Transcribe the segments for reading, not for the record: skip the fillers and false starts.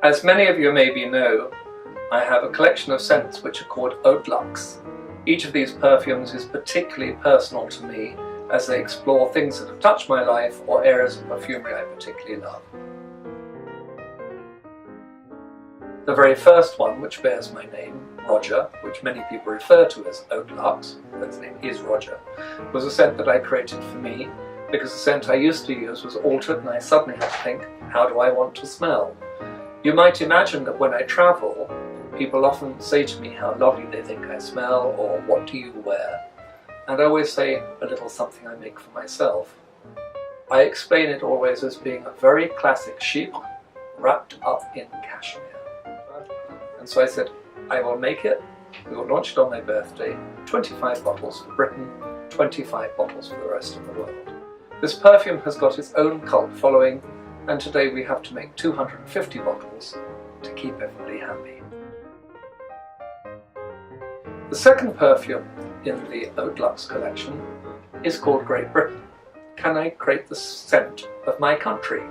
As many of you maybe know, I have a collection of scents which are called Haute Luxe. Each of these perfumes is particularly personal to me as they explore things that have touched my life or areas of perfumery I particularly love. The very first one, which bears my name, Roger, which many people refer to as Haute Luxe, his name is Roger, was a scent that I created for me because the scent I used to use was altered and I suddenly had to think, how do I want to smell? You might imagine that when I travel, people often say to me how lovely they think I smell or what do you wear? And I always say a little something I make for myself. I explain it always as being a very classic Chypre wrapped up in cashmere. And so I said, I will make it, we will launch it on my birthday, 25 bottles for Britain, 25 bottles for the rest of the world. This perfume has got its own cult following, and today we have to make 250 bottles to keep everybody happy. The second perfume in the Haute Luxe collection is called Great Britain. Can I create the scent of my country?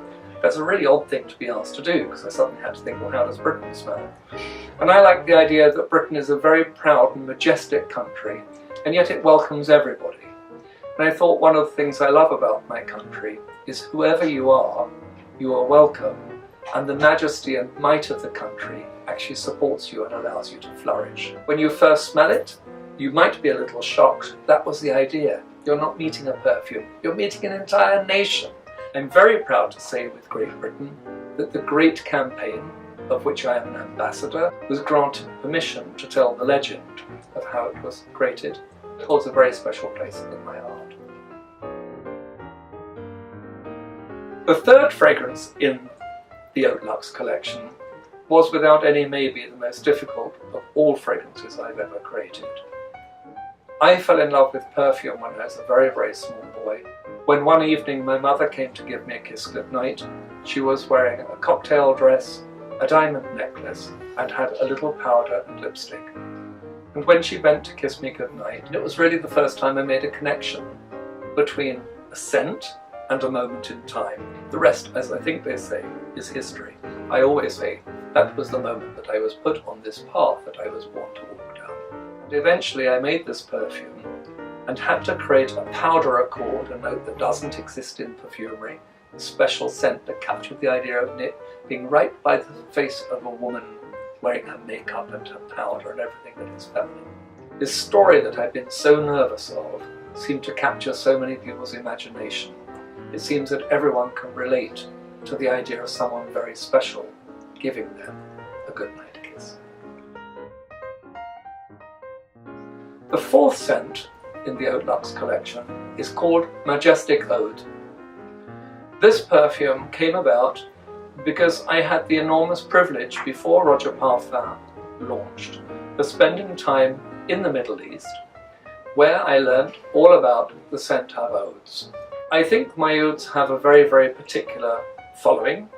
That's a really odd thing to be asked to do, because I suddenly had to think, well, how does Britain smell? And I like the idea that Britain is a very proud and majestic country, and yet it welcomes everybody. And I thought one of the things I love about my country is whoever you are welcome, and the majesty and might of the country actually supports you and allows you to flourish. When you first smell it, you might be a little shocked. That was the idea. You're not meeting a perfume, you're meeting an entire nation. I'm very proud to say with Great Britain that the Great Campaign, of which I am an ambassador, was granted permission to tell the legend of how it was created. It holds a very special place in my heart. The third fragrance in the Haute Luxe collection was without any maybe the most difficult of all fragrances I've ever created. I fell in love with perfume when I was a very, very small boy. When one evening my mother came to give me a kiss goodnight, she was wearing a cocktail dress, a diamond necklace, and had a little powder and lipstick. And when she bent to kiss me goodnight, it was really the first time I made a connection between a scent and a moment in time. The rest, as I think they say, is history. I always say that was the moment that I was put on this path that I was born to walk down. And eventually I made this perfume and had to create a powder accord, a note that doesn't exist in perfumery, a special scent that captured the idea of it being right by the face of a woman wearing her makeup and her powder and everything that is feminine. This story that I've been so nervous of seemed to capture so many people's imagination. It seems that everyone can relate to the idea of someone very special giving them a goodnight kiss. The fourth scent in the Haute Luxe collection is called Majestic Ode. This perfume came about because I had the enormous privilege before Roger Parfum launched of spending time in the Middle East, where I learned all about the scent of odes. I think my odes have a very, very particular following.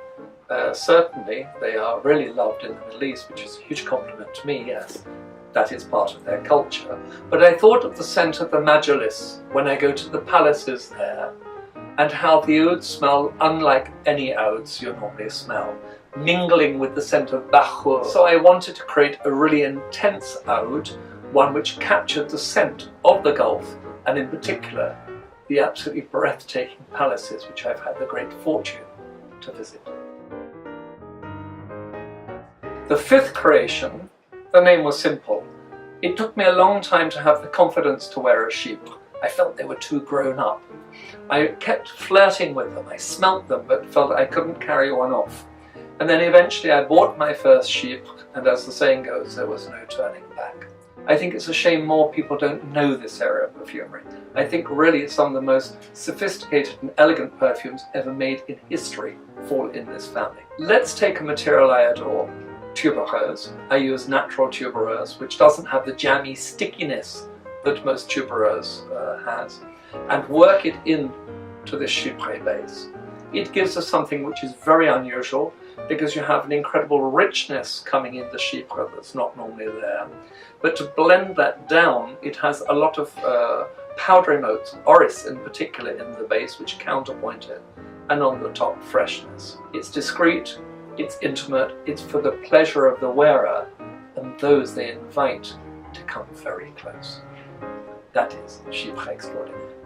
Certainly they are really loved in the Middle East, which is a huge compliment to me, yes. That is part of their culture. But I thought of the scent of the Majestic when I go to the palaces there, and how the odes smell unlike any odes you normally smell, mingling with the scent of Bakhur. So I wanted to create a really intense ode, one which captured the scent of the Gulf, and in particular, the absolutely breathtaking palaces which I've had the great fortune to visit. The fifth creation, the name was simple. It took me a long time to have the confidence to wear a Chypre. I felt they were too grown up. I kept flirting with them, I smelt them, but felt I couldn't carry one off. And then eventually I bought my first Chypre, and as the saying goes, there was no turning back. I think it's a shame more people don't know this area of perfumery. I think really some of the most sophisticated and elegant perfumes ever made in history fall in this family. Let's take a material I adore, tuberose. I use natural tuberose, which doesn't have the jammy stickiness that most tuberose has, and work it into this Chypre base. It gives us something which is very unusual because you have an incredible richness coming in the Chypre that's not normally there. But to blend that down, it has a lot of powdery notes, orris in particular in the base, which counterpoint it, and on the top, freshness. It's discreet, it's intimate, it's for the pleasure of the wearer and those they invite to come very close. That is Chypré Extraordinaire.